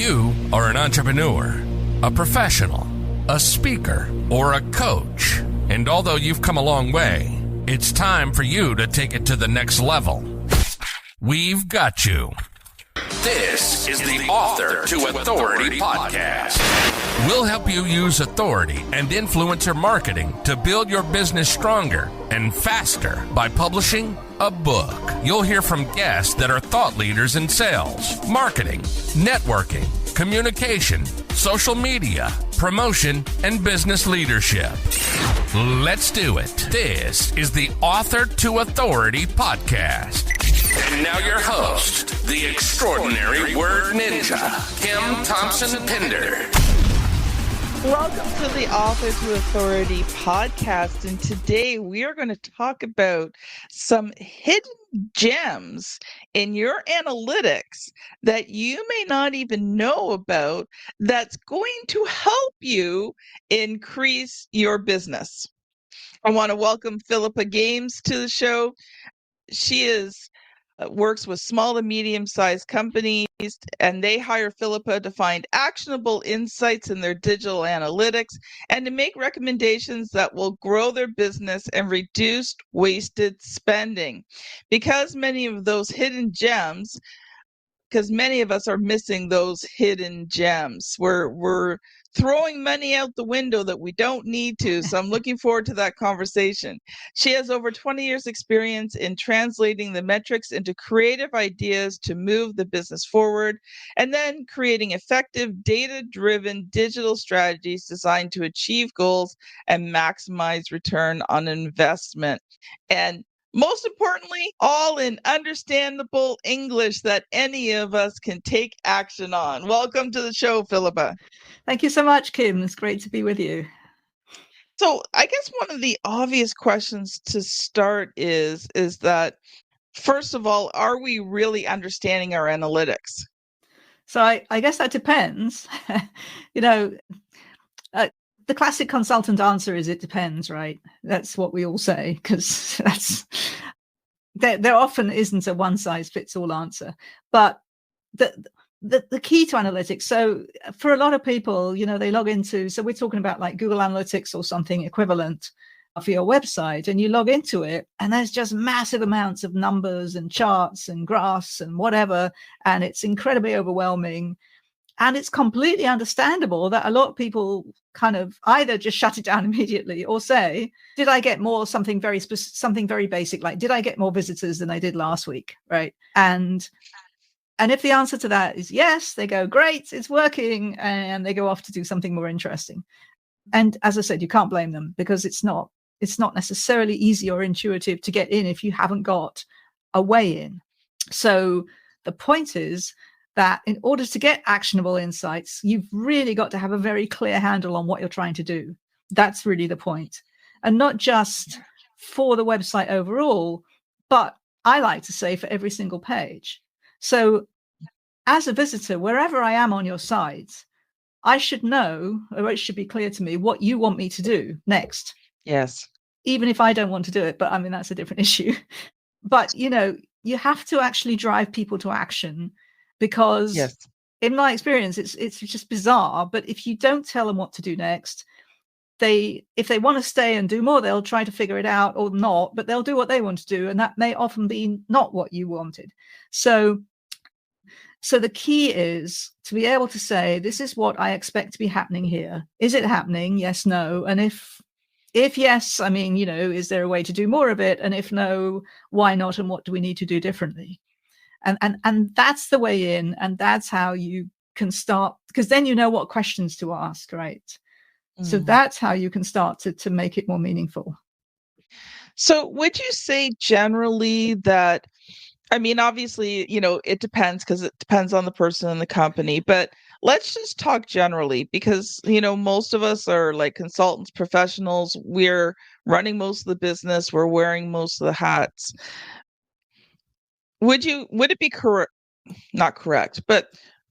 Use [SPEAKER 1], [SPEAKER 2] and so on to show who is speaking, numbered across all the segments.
[SPEAKER 1] you are an entrepreneur, a professional, a speaker, or a coach, and although you've come a long way, it's time for you to take it to the next level. We've got you. This is the Author to Authority podcast. We'll help you use authority and influencer marketing to build your business stronger and faster by publishing a book. You'll hear from guests that are thought leaders in sales, marketing, networking, communication, social media, promotion, and business leadership. Let's do it. This is the Author to Authority podcast. And now your host, the extraordinary word ninja, Kim Thompson-Pinder.
[SPEAKER 2] Welcome to the Author to Authority podcast. And today we are going to talk about some hidden gems in your analytics that you may not even know about that's going to help you increase your business. I want to welcome Philippa Gamse to the show. She works with small to medium-sized companies, and they hire Philippa to find actionable insights in their digital analytics and to make recommendations that will grow their business and reduce wasted spending. Because many of those hidden gems, because many of us are missing those hidden gems. We're throwing money out the window that we don't need to. So I'm looking forward to that conversation. She has over 20 years experience in translating the metrics into creative ideas to move the business forward, and then creating effective data-driven digital strategies designed to achieve goals and maximize return on investment. And most importantly, all in understandable English that any of us can take action on. Welcome to the show, Philippa.
[SPEAKER 3] Thank you so much, Kim. It's great to be with you.
[SPEAKER 2] So I guess one of the obvious questions to start is that, first of all, are we really understanding our analytics?
[SPEAKER 3] So I guess that depends. The classic consultant answer is it depends, right? That's what we all say, because there often isn't a one-size-fits-all answer. But the key to analytics, so for a lot of people, they log into, so we're talking about like Google Analytics or something equivalent for your website, and you log into it, and there's just massive amounts of numbers and charts and graphs and whatever, and it's incredibly overwhelming. And it's completely understandable that a lot of people kind of either just shut it down immediately or say, did I get more something very basic, like, did I get more visitors than I did last week, right? And if the answer to that is yes, they go, great, it's working, and they go off to do something more interesting. And as I said, you can't blame them, because it's not necessarily easy or intuitive to get in if you haven't got a way in. So the point is that in order to get actionable insights, you've really got to have a very clear handle on what you're trying to do. That's really the point. And not just for the website overall, but I like to say for every single page. So as a visitor, wherever I am on your site, I should know, or it should be clear to me, what you want me to do next.
[SPEAKER 2] Yes.
[SPEAKER 3] Even if I don't want to do it, but I mean, that's a different issue. But, you have to actually drive people to action. Because yes, in my experience, it's just bizarre. But if you don't tell them what to do next, if they want to stay and do more, they'll try to figure it out or not, but they'll do what they want to do. And that may often be not what you wanted. So the key is to be able to say, this is what I expect to be happening here. Is it happening? Yes, no. And if yes, I mean, is there a way to do more of it? And if no, why not? And what do we need to do differently? And that's the way in, and that's how you can start, because then you know what questions to ask, right? So that's how you can start to make it more meaningful.
[SPEAKER 2] So would you say generally that, I mean, obviously, it depends, because it depends on the person and the company, but let's just talk generally, because, most of us are like consultants, professionals, we're running most of the business, we're wearing most of the hats. Would it be correct, not correct, but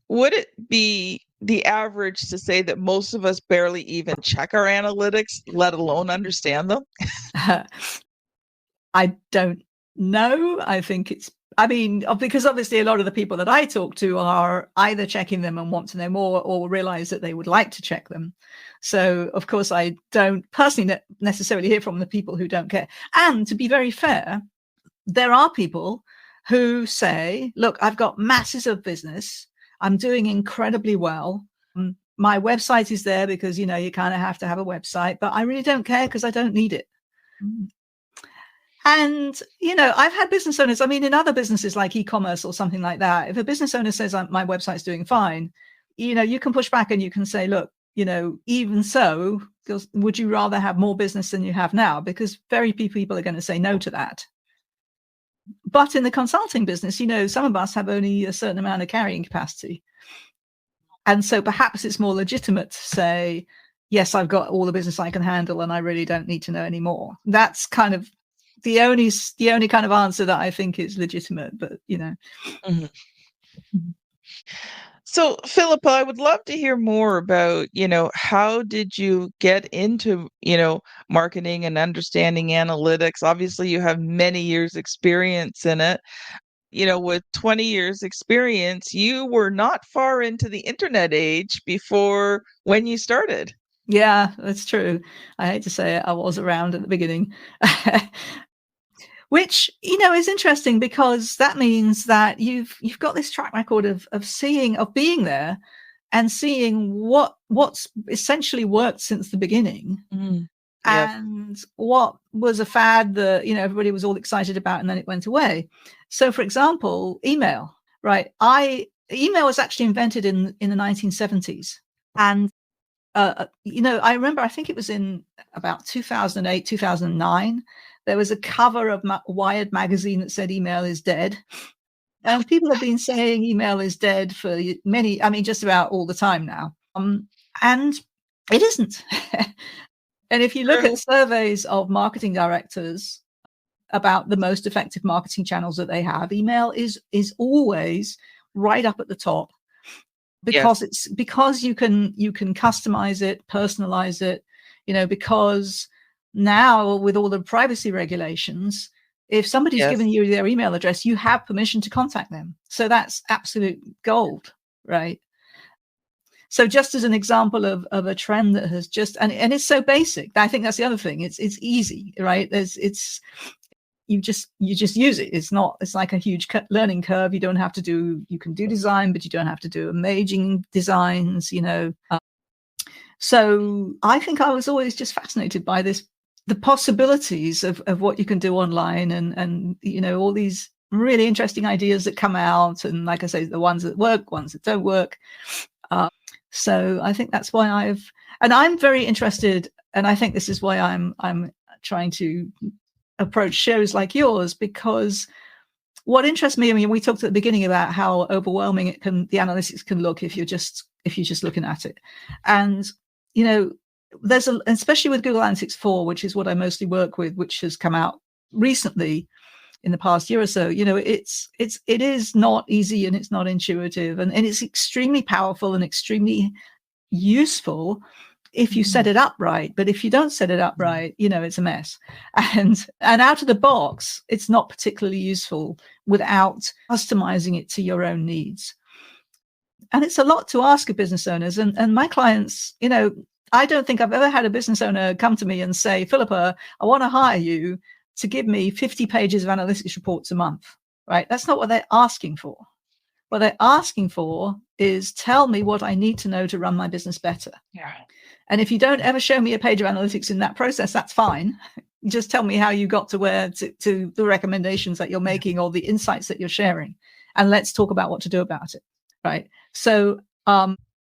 [SPEAKER 2] would it be the average to say that most of us barely even check our analytics, let alone understand them?
[SPEAKER 3] I don't know. I think it's I mean, because obviously a lot of the people that I talk to are either checking them and want to know more, or realize that they would like to check them. So, of course, I don't personally necessarily hear from the people who don't care. And to be very fair, there are people who say, look, I've got masses of business. I'm doing incredibly well. My website is there because, you kind of have to have a website, but I really don't care because I don't need it. And, I've had business owners, I mean, in other businesses like e-commerce or something like that, if a business owner says my website's doing fine, you can push back and you can say, look, even so, would you rather have more business than you have now? Because very few people are going to say no to that. But in the consulting business, some of us have only a certain amount of carrying capacity. And so perhaps it's more legitimate to say, yes, I've got all the business I can handle and I really don't need to know anymore. That's kind of the only kind of answer that I think is legitimate, but
[SPEAKER 2] Mm-hmm. So, Philippa, I would love to hear more about, how did you get into, marketing and understanding analytics? Obviously, you have many years experience in it. With 20 years experience, you were not far into the internet age before when you started.
[SPEAKER 3] Yeah, that's true. I hate to say it, I was around at the beginning. Which, is interesting because that means that you've got this track record of being there and seeing what's essentially worked since the beginning.
[SPEAKER 2] Mm-hmm.
[SPEAKER 3] And what was a fad that, everybody was all excited about and then it went away. So, for example, email, right? Email was actually invented in the 1970s. And, I remember, I think it was in about 2008, 2009, there was a cover of Wired magazine that said email is dead. And people have been saying email is dead for just about all the time now. And it isn't. And if you look at surveys of marketing directors about the most effective marketing channels that they have, email is always right up at the top, because because you can customize it, personalize it, because now with all the privacy regulations, if somebody's given you their email address, you have permission to contact them. So that's absolute gold, right? So just as an example of a trend that has just, and it's so basic. I think that's the other thing. It's easy, right? You just use it. It's like a huge learning curve. You don't have to you can do design, but you don't have to do amazing designs, So I think I was always just fascinated by the possibilities of what you can do online and all these really interesting ideas that come out. And like I say, the ones that work, ones that don't work. So I think that's why I'm very interested. And I think this is why I'm trying to approach shows like yours, because what interests me, I mean, we talked at the beginning about how overwhelming the analytics can look if you're just looking at it. And, there's especially with Google Analytics 4, which is what I mostly work with, which has come out recently in the past year or so, it is not easy and it's not intuitive, and it's extremely powerful and extremely useful if you set it up right. But if you don't set it up right, it's a mess. And out of the box, it's not particularly useful without customizing it to your own needs. And it's a lot to ask of business owners. And my clients, I don't think I've ever had a business owner come to me and say, Philippa, I want to hire you to give me 50 pages of analytics reports a month, right? That's not what they're asking for. What they're asking for is tell me what I need to know to run my business better.
[SPEAKER 2] Yeah.
[SPEAKER 3] And if you don't ever show me a page of analytics in that process, that's fine. Just tell me how you got to the recommendations that you're making or the insights that you're sharing. And let's talk about what to do about it, right? So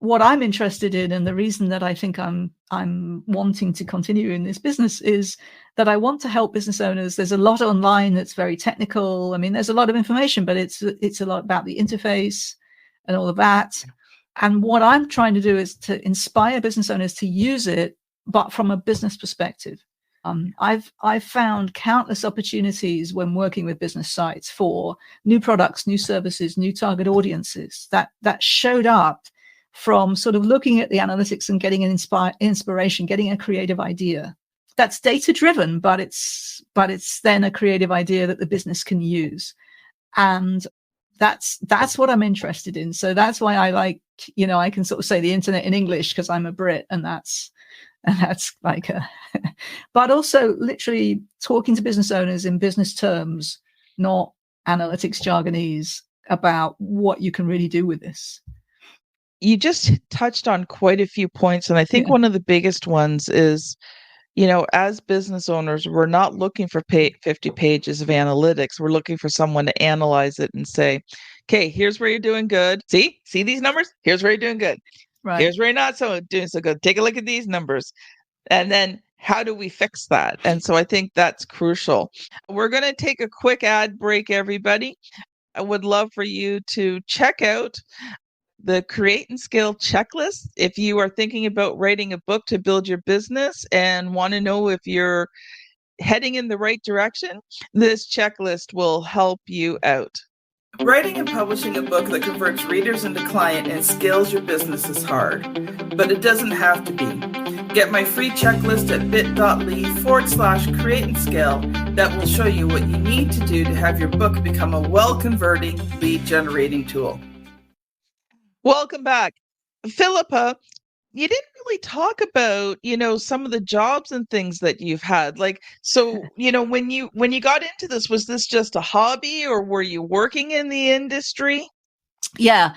[SPEAKER 3] what I'm interested in, and the reason that I think I'm wanting to continue in this business, is that I want to help business owners. There's a lot online that's very technical. I mean, there's a lot of information, but it's a lot about the interface and all of that. And what I'm trying to do is to inspire business owners to use it, but from a business perspective. I've found countless opportunities when working with business sites for new products, new services, new target audiences that showed up from sort of looking at the analytics and getting an inspiration, getting a creative idea. That's data driven, but it's then a creative idea that the business can use. And that's what I'm interested in. So that's why I like, I can sort of say the internet in English because I'm a Brit, and that's like but also literally talking to business owners in business terms, not analytics jargonese, about what you can really do with this.
[SPEAKER 2] You just touched on quite a few points, and I think one of the biggest ones is, as business owners, we're not looking for 50 pages of analytics. We're looking for someone to analyze it and say, okay, here's where you're doing good. See these numbers? Here's where you're doing good. Right. Here's where you're not doing so good. Take a look at these numbers. And then how do we fix that? And so I think that's crucial. We're going to take a quick ad break, everybody. I would love for you to check out the Create and Scale checklist if you are thinking about writing a book to build your business and want to know if you're heading in the right direction. This checklist will help you out.
[SPEAKER 4] Writing and publishing a book that converts readers into client and scales your business is hard, but it doesn't have to be. Get my free checklist at bit.ly/create and scale that will show you what you need to do to have your book become a well-converting lead generating tool.
[SPEAKER 2] Welcome back. Philippa, you didn't really talk about, some of the jobs and things that you've had. Like, so, when you got into this, was this just a hobby, or were you working in the industry?
[SPEAKER 3] Yeah,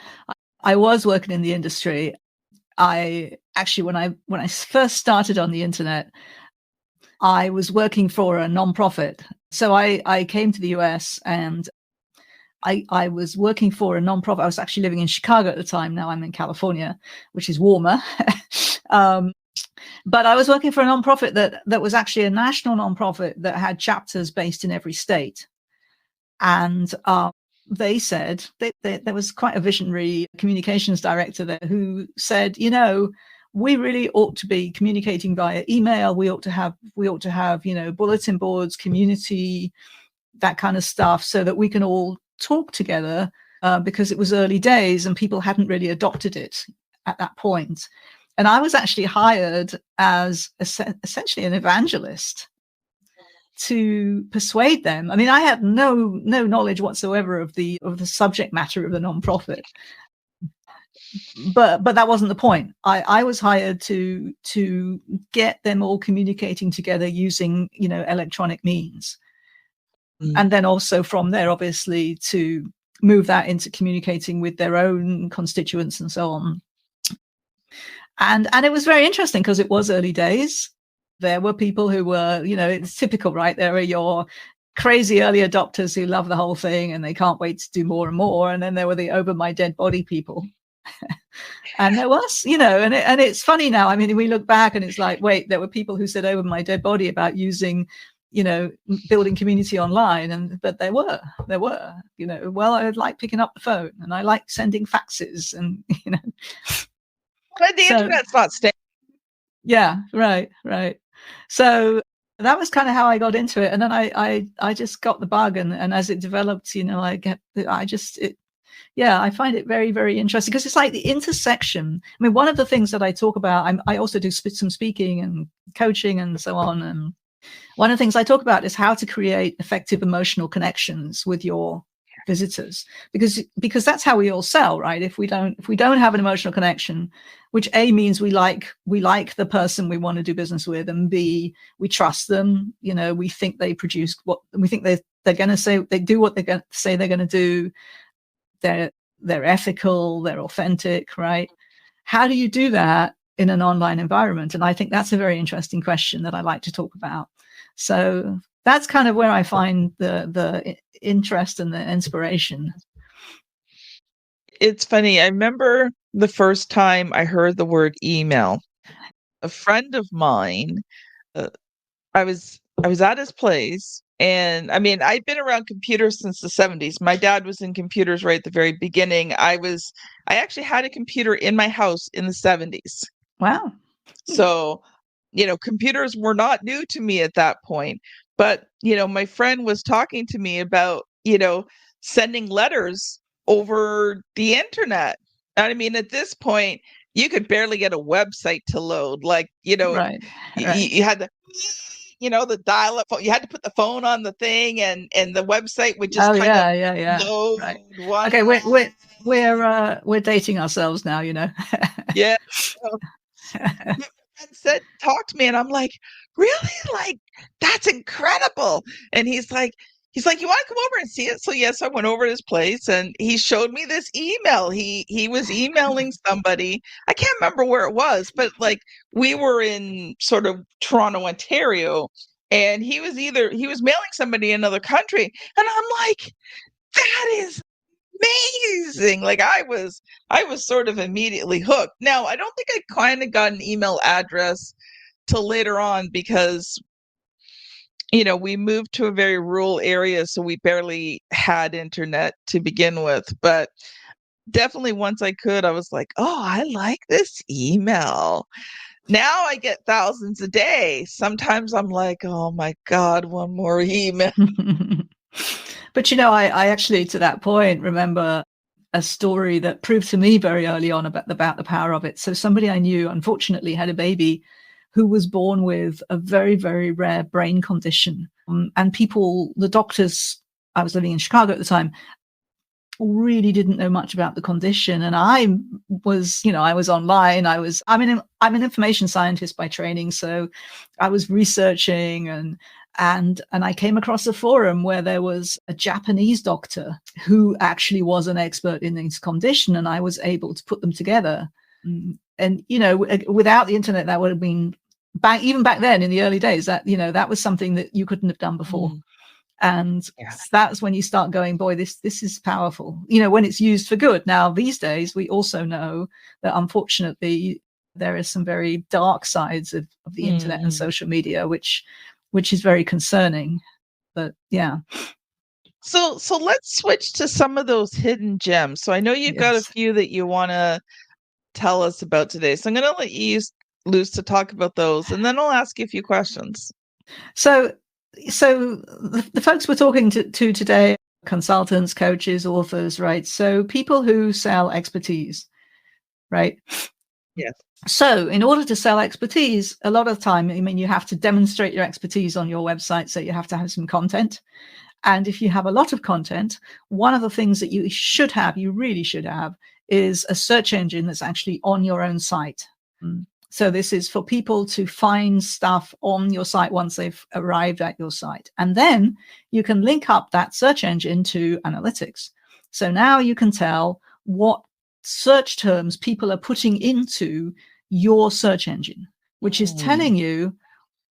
[SPEAKER 3] I was working in the industry. I actually, when I first started on the internet, I was working for a nonprofit. So I came to the US, and I was working for a nonprofit. I was actually living in Chicago at the time. Now I'm in California, which is warmer. But I was working for a nonprofit that was actually a national nonprofit that had chapters based in every state. And they said there was quite a visionary communications director there who said, we really ought to be communicating via email. We ought to have, bulletin boards, community, that kind of stuff, so that we can all talk together, because it was early days and people hadn't really adopted it at that point. And I was actually hired as essentially an evangelist to persuade them. I mean, I had no knowledge whatsoever of the subject matter of the nonprofit, but that wasn't the point. I was hired to get them all communicating together using electronic means. And then also from there, obviously, to move that into communicating with their own constituents and so on. And it was very interesting because it was early days. There were people who were, it's typical, right? There are your crazy early adopters who love the whole thing and they can't wait to do more and more. And then there were the over my dead body people. And there was, and it's funny now. I mean, we look back and it's like, wait, there were people who said over my dead body about using building community online, but there were, well, I like picking up the phone and I like sending faxes and,
[SPEAKER 2] But the internet's not staying.
[SPEAKER 3] Yeah, right. So that was kind of how I got into it. And then I just got the bug, and as it developed, I find it very, very interesting because it's like the intersection. I mean, one of the things that I talk about, I also do some speaking and coaching and so on. And one of the things I talk about is how to create effective emotional connections with your visitors, because that's how we all sell, right? If we don't have an emotional connection, which A means we like the person we want to do business with, and B, we trust them. We think they produce what we think they're going to say. They do what they're going to say they're going to do. They're ethical. They're authentic, right? How do you do that in an online environment? And I think that's a very interesting question that I like to talk about. So that's kind of where I find the interest and the inspiration.
[SPEAKER 2] It's funny. I remember the first time I heard the word email. A friend of mine, I was at his place, and I mean, I'd been around computers since the 70s. My dad was in computers right at the very beginning. I actually had a computer in my house in the 70s.
[SPEAKER 3] Wow.
[SPEAKER 2] So, computers were not new to me at that point. But, my friend was talking to me about, sending letters over the internet. And I mean, at this point, you could barely get a website to load. Like,
[SPEAKER 3] right.
[SPEAKER 2] You had to the dial-up phone. You had to put the phone on the thing, and the website would just kind of
[SPEAKER 3] yeah.
[SPEAKER 2] load
[SPEAKER 3] Right.
[SPEAKER 2] one.
[SPEAKER 3] Okay, we're dating ourselves now,
[SPEAKER 2] Yeah. And said, talk to me, and I'm like, really? Like, that's incredible. And he's like, you want to come over and see it? So yes, I went over to his place, and he showed me this email. He was emailing somebody. I can't remember where it was, but like, we were in sort of Toronto, Ontario, and he was mailing somebody in another country, and I'm like, that is amazing. Like, I was sort of immediately hooked. Now, I don't think I kind of got an email address till later on, because we moved to a very rural area, so we barely had internet to begin with. But definitely once I could, I was like, oh, I like this email. Now I get thousands a day. Sometimes I'm like, oh my God, one more email.
[SPEAKER 3] But I actually, to that point, remember a story that proved to me very early on about the power of it. So somebody I knew, unfortunately, had a baby who was born with a very, very rare brain condition. And the doctors, I was living in Chicago at the time, really didn't know much about the condition. And I was online. I'm an information scientist by training. So I was researching, and I came across a forum where there was a Japanese doctor who actually was an expert in this condition. And I was able to put them together. And, without the internet, that would have been even back then in the early days, that was something that you couldn't have done before. And that's when you start going, boy, this is powerful, when it's used for good. Now, these days, we also know that unfortunately, there is some very dark sides of the internet and social media, which is very concerning. But yeah.
[SPEAKER 2] So let's switch to some of those hidden gems. So I know you've got a few that you want to tell us about today. So I'm going to let you use loose to talk about those, and then I'll ask you a few questions.
[SPEAKER 3] So the folks we're talking to today, consultants, coaches, authors, right? So people who sell expertise, right?
[SPEAKER 2] Yes.
[SPEAKER 3] So in order to sell expertise, a lot of time, you have to demonstrate your expertise on your website. So you have to have some content. And if you have a lot of content, one of the things that you really should have, is a search engine that's actually on your own site. So this is for people to find stuff on your site once they've arrived at your site. And then you can link up that search engine to analytics. So now you can tell what search terms people are putting into your search engine, which is telling you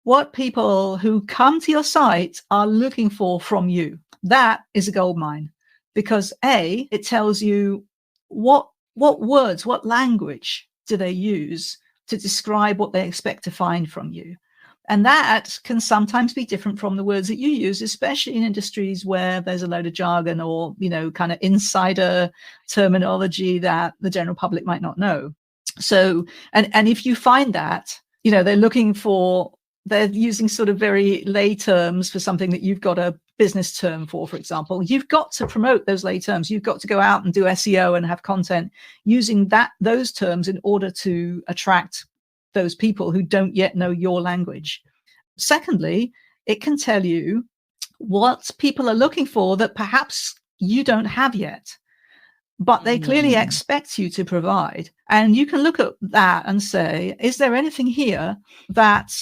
[SPEAKER 3] what people who come to your site are looking for from you. That is a goldmine, because it tells you what words, what language do they use to describe what they expect to find from you. And that can sometimes be different from the words that you use, especially in industries where there's a load of jargon or, kind of insider terminology that the general public might not know. So, and if you find that, they're using sort of very lay terms for something that you've got a business term for example, you've got to promote those lay terms. You've got to go out and do SEO and have content using those terms in order to attract those people who don't yet know your language. Secondly, it can tell you what people are looking for that perhaps you don't have yet, but they clearly expect you to provide. And you can look at that and say, is there anything here that,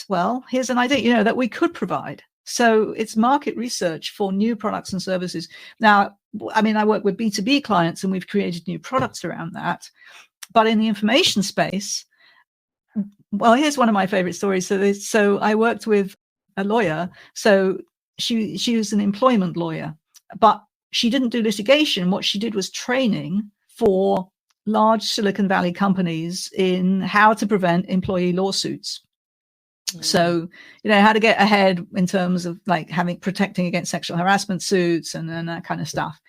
[SPEAKER 3] here's an idea, that we could provide. So it's market research for new products and services. Now, I work with B2B clients and we've created new products around that. But in the information space, here's one of my favorite stories. So I worked with a lawyer. So she was an employment lawyer, but she didn't do litigation. What she did was training for large Silicon Valley companies in how to prevent employee lawsuits. So, how to get ahead in terms of like protecting against sexual harassment suits and that kind of stuff.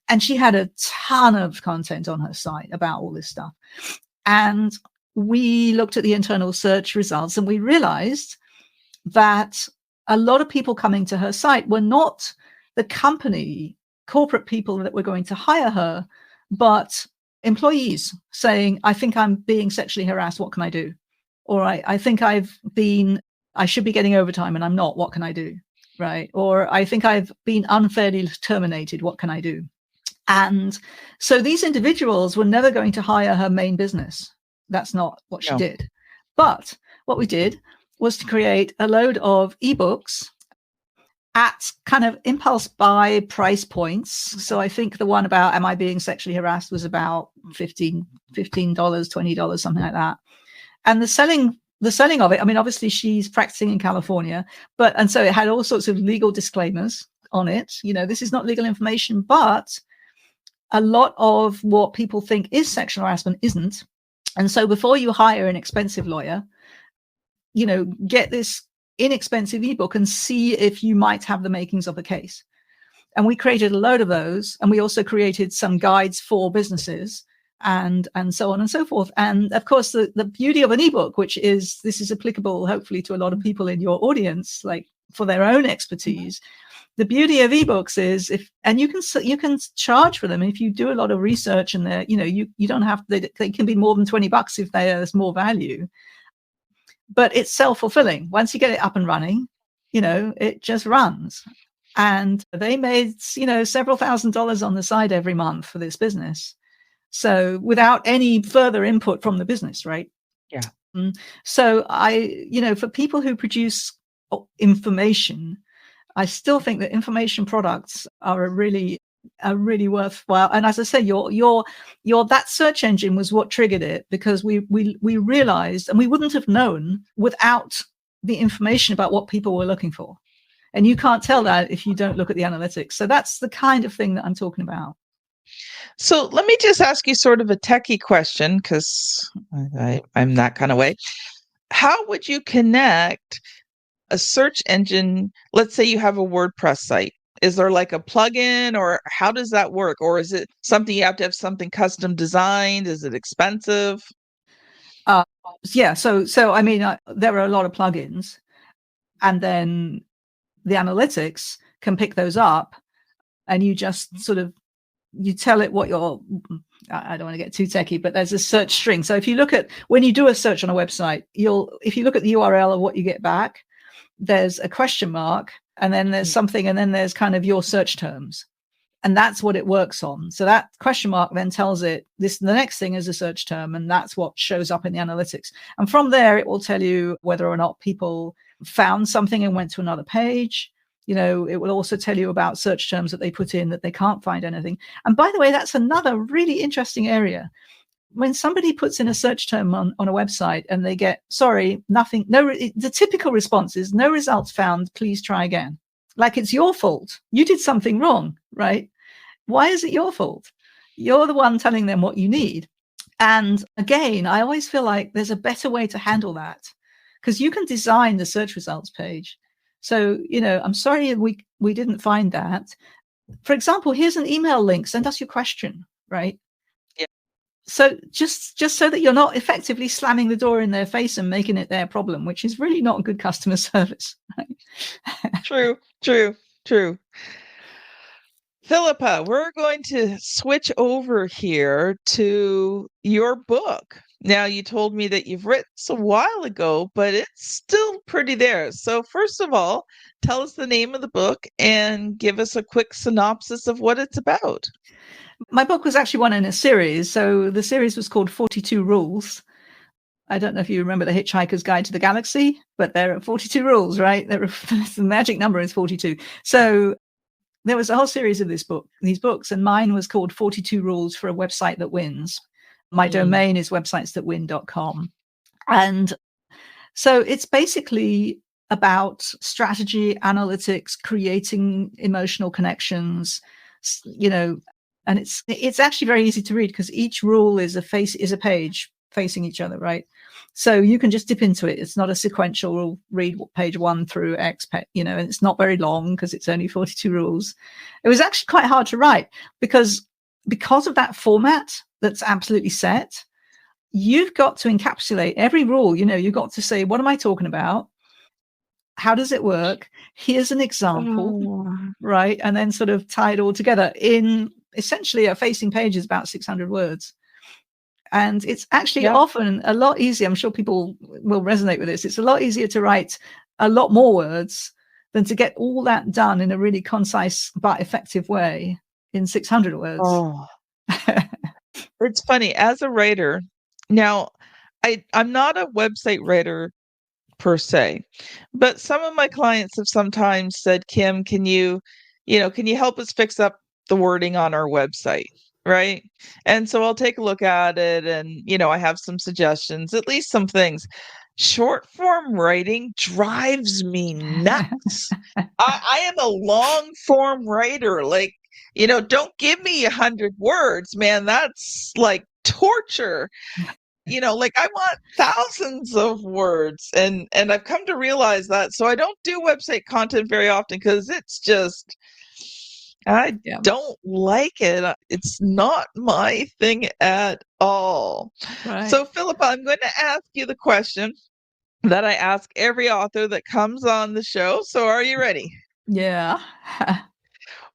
[SPEAKER 3] And she had a ton of content on her site about all this stuff. And we looked at the internal search results and we realized that a lot of people coming to her site were not the corporate people that were going to hire her, but employees saying, I think I'm being sexually harassed. What can I do? Or I think I've been I should be getting overtime and I'm not. What can I do? Right. Or I think I've been unfairly terminated. What can I do? And so these individuals were never going to hire her main business. That's not what she did. But what we did was to create a load of ebooks at kind of impulse buy price points. So I think the one about am I being sexually harassed was about $15, $20, something like that. And the selling of it, I mean, obviously she's practicing in California, and so it had all sorts of legal disclaimers on it. This is not legal information, but a lot of what people think is sexual harassment isn't. And so before you hire an expensive lawyer, get this inexpensive ebook and see if you might have the makings of a case. And we created a load of those. And we also created some guides for businesses and so on and so forth. And of course, the beauty of an ebook, which is, this is applicable hopefully to a lot of people in your audience, like for their own expertise. The beauty of ebooks is you can charge for them. If you do a lot of research and you don't have, they can be more than $20 if there's more value. But it's self-fulfilling. Once you get it up and running, it just runs. And they made, several $1,000s on the side every month for this business. So without any further input from the business, right?
[SPEAKER 2] Yeah.
[SPEAKER 3] So for people who produce information, I still think that information products are really worthwhile. And as I say, your that search engine was what triggered it, because we realized, and we wouldn't have known without the information about what people were looking for. And you can't tell that if you don't look at the analytics. So that's the kind of thing that I'm talking about.
[SPEAKER 2] So let me just ask you sort of a techie question, because I'm that kind of way. How would you connect a search engine? Let's say you have a WordPress site. Is there like a plugin, or how does that work? Or is it something you have to have something custom designed? Is it expensive?
[SPEAKER 3] Yeah. So I mean, there are a lot of plugins, and then the analytics can pick those up, and you just sort of, you tell it what I don't want to get too techie, but there's a search string. So if you look at, when you do a search on a website, if you look at the URL of what you get back, there's a question mark, and then there's something, and then there's kind of your search terms. And that's what it works on. So that question mark then tells it the next thing is a search term, and that's what shows up in the analytics. And from there, it will tell you whether or not people found something and went to another page. It will also tell you about search terms that they put in that they can't find anything. And by the way, that's another really interesting area. When somebody puts in a search term on a website and they get, sorry, nothing, the typical response is no results found, please try again. Like it's your fault. You did something wrong, right? Why is it your fault? You're the one telling them what you need. And again, I always feel like there's a better way to handle that, because you can design the search results page. So, I'm sorry we didn't find that. For example, here's an email link. Send us your question, right?
[SPEAKER 2] Yeah.
[SPEAKER 3] So just so that you're not effectively slamming the door in their face and making it their problem, which is really not good customer service. Right?
[SPEAKER 2] True. Philippa, we're going to switch over here to your book. Now, you told me that you've written this a while ago, but it's still pretty there. So first of all, tell us the name of the book and give us a quick synopsis of what it's about.
[SPEAKER 3] My book was actually one in a series. So the series was called 42 Rules. I don't know if you remember The Hitchhiker's Guide to the Galaxy, but there are 42 rules, right? The magic number is 42. So there was a whole series of these books, and mine was called 42 Rules for a Website That Wins. My domain is websitesthatwin.com. And so it's basically about strategy, analytics, creating emotional connections, and it's actually very easy to read, because each rule is a page facing each other, right? So you can just dip into it. It's not a sequential rule, read page 1 through X, and it's not very long because it's only 42 rules. It was actually quite hard to write because of that format that's absolutely set. You've got to encapsulate every rule. You've got to say, what am I talking about? How does it work? Here's an example, right? And then sort of tie it all together in essentially a facing page is about 600 words. And it's actually often a lot easier. I'm sure people will resonate with this. It's a lot easier to write a lot more words than to get all that done in a really concise but effective way in 600 words.
[SPEAKER 2] Oh, it's funny. As a writer, now I'm not a website writer per se, but some of my clients have sometimes said, Kim, can you help us fix up the wording on our website? Right. And so I'll take a look at it and, I have some suggestions, at least some things. Short form writing drives me nuts. I am a long form writer. Like, don't give me 100 words, man. That's like torture. Like I want thousands of words, and I've come to realize that. So I don't do website content very often because it's just, I don't like it. It's not my thing at all.
[SPEAKER 3] Right.
[SPEAKER 2] So Philippa, I'm going to ask you the question that I ask every author that comes on the show. So are you ready?
[SPEAKER 3] Yeah.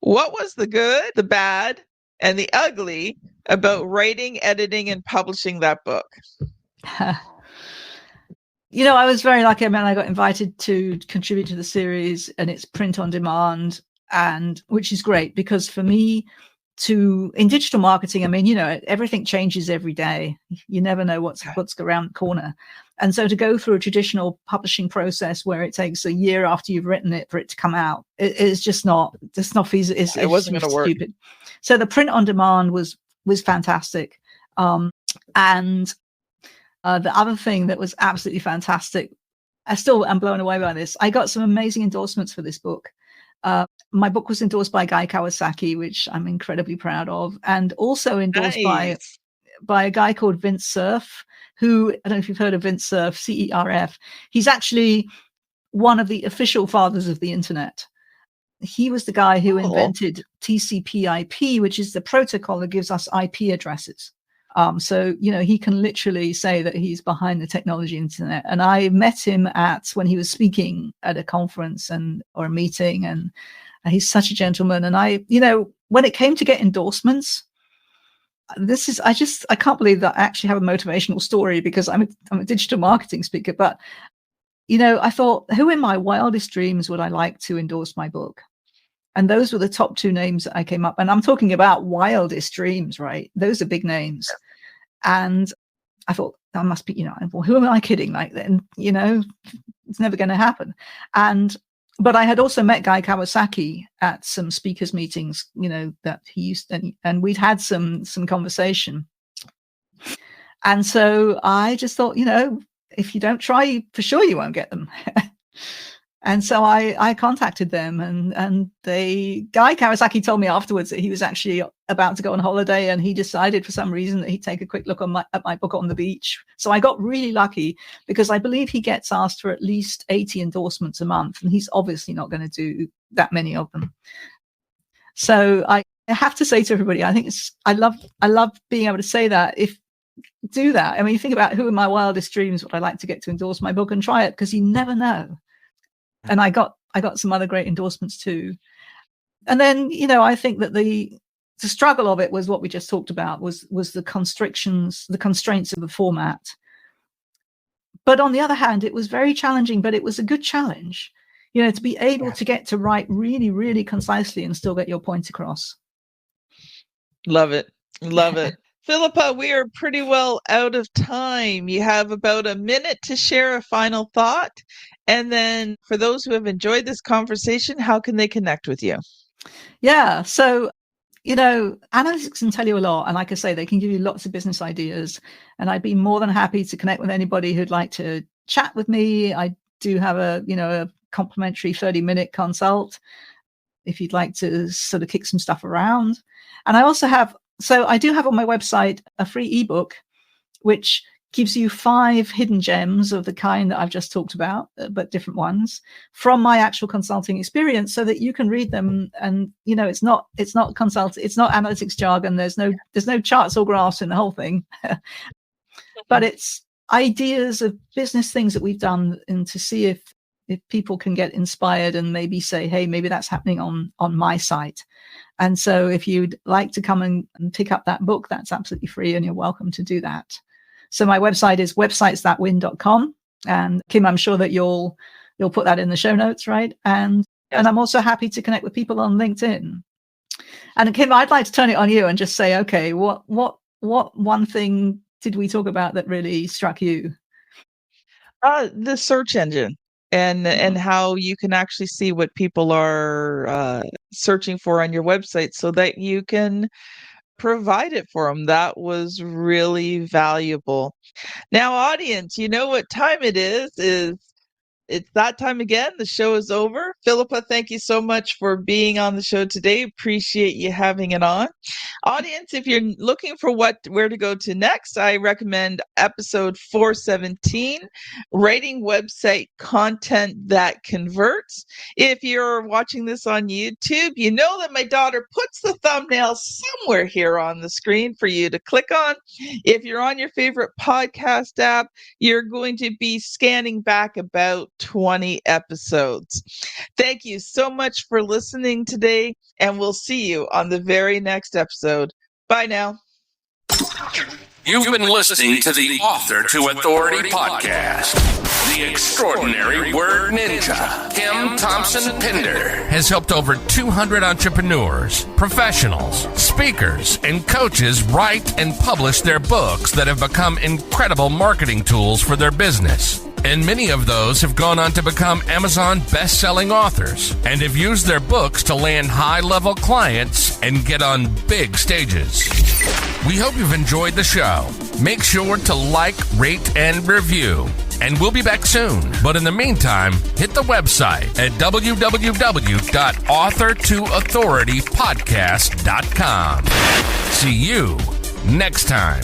[SPEAKER 2] What was the good, the bad, and the ugly about writing, editing, and publishing that book?
[SPEAKER 3] I was very lucky. I mean, I got invited to contribute to the series, and it's print on demand, and which is great because for me, in digital marketing, I mean, everything changes every day. You never know what's around the corner. And so to go through a traditional publishing process where it takes a year after you've written it for it to come out, it's just not feasible.
[SPEAKER 2] It wasn't going to work.
[SPEAKER 3] Stupid. So the print on demand was fantastic. And the other thing that was absolutely fantastic, I still am blown away by this. I got some amazing endorsements for this book. My book was endorsed by Guy Kawasaki, which I'm incredibly proud of, and also endorsed by a guy called Vince Cerf, who, I don't know if you've heard of Vince Cerf, CERF. He's actually one of the official fathers of the internet. He was the guy who invented TCP/IP, which is the protocol that gives us IP addresses. So, he can literally say that he's behind the technology internet. And I met him when he was speaking at a conference or a meeting, and he's such a gentleman. And when it came to get endorsements, I can't believe that I actually have a motivational story because I'm a digital marketing speaker. But, I thought, who in my wildest dreams would I like to endorse my book? And those were the top two names that I came up. And I'm talking about wildest dreams, right? Those are big names. And I thought, that must be, well, who am I kidding? Like, then, it's never going to happen. But I had also met Guy Kawasaki at some speakers meetings, that he used, and we'd had some conversation. And so I just thought, if you don't try, for sure you won't get them. And so I contacted them, and Guy Kawasaki told me afterwards that he was actually about to go on holiday, and he decided for some reason that he'd take a quick look at my book on the beach. So I got really lucky because I believe he gets asked for at least 80 endorsements a month, and he's obviously not going to do that many of them. So I have to say to everybody, I think I love being able to say that. Do that. I mean, think about who in my wildest dreams would I like to get to endorse my book, and try it, because you never know. And I got some other great endorsements too. And then, I think that the struggle of it was what we just talked about, was the constrictions, the constraints of the format. But on the other hand, it was very challenging, but it was a good challenge, to be able to get to write really, really concisely and still get your point across.
[SPEAKER 2] Love it. Love it. Philippa, we are pretty well out of time. You have about a minute to share a final thought. And then for those who have enjoyed this conversation, how can they connect with you?
[SPEAKER 3] Yeah. So, analytics can tell you a lot. And like I say, they can give you lots of business ideas. And I'd be more than happy to connect with anybody who'd like to chat with me. I do have a complimentary 30-minute consult if you'd like to sort of kick some stuff around. And I also I do have on my website a free ebook, which gives you 5 hidden gems of the kind that I've just talked about, but different ones from my actual consulting experience, so that you can read them. And it's not analytics jargon. There's no charts or graphs in the whole thing, but it's ideas of business things that we've done, and to see if people can get inspired and maybe say, hey, maybe that's happening on my site. And so if you'd like to come and pick up that book, that's absolutely free, and you're welcome to do that. So my website is websitesthatwin.com. And Kim, I'm sure that you'll you'll put that in the show notes, right? And I'm also happy to connect with people on LinkedIn. And Kim, I'd like to turn it on you and just say, okay, what one thing did we talk about that really struck you?
[SPEAKER 2] The search engine and how you can actually see what people are searching for on your website so that you can provide it for them. That was really valuable. Now, audience, you know what time it is. It's that time again. The show is over. Philippa, thank you so much for being on the show today. Appreciate you having it on. Audience, if you're looking for where to go to next, I recommend episode 417, Writing Website Content That Converts. If you're watching this on YouTube, you know that my daughter puts the thumbnail somewhere here on the screen for you to click on. If you're on your favorite podcast app, you're going to be scanning back about 20 episodes. Thank you so much for listening today, and we'll see you on the very next episode. Bye now.
[SPEAKER 1] You've been listening to the Author to Authority podcast. The extraordinary word ninja, Kim Thompson Pinder, has helped over 200 entrepreneurs, professionals, speakers, and coaches write and publish their books that have become incredible marketing tools for their business. And many of those have gone on to become Amazon best-selling authors and have used their books to land high-level clients and get on big stages. We hope you've enjoyed the show. Make sure to like, rate, and review. And we'll be back soon. But in the meantime, hit the website at www.authortoauthoritypodcast.com. See you next time.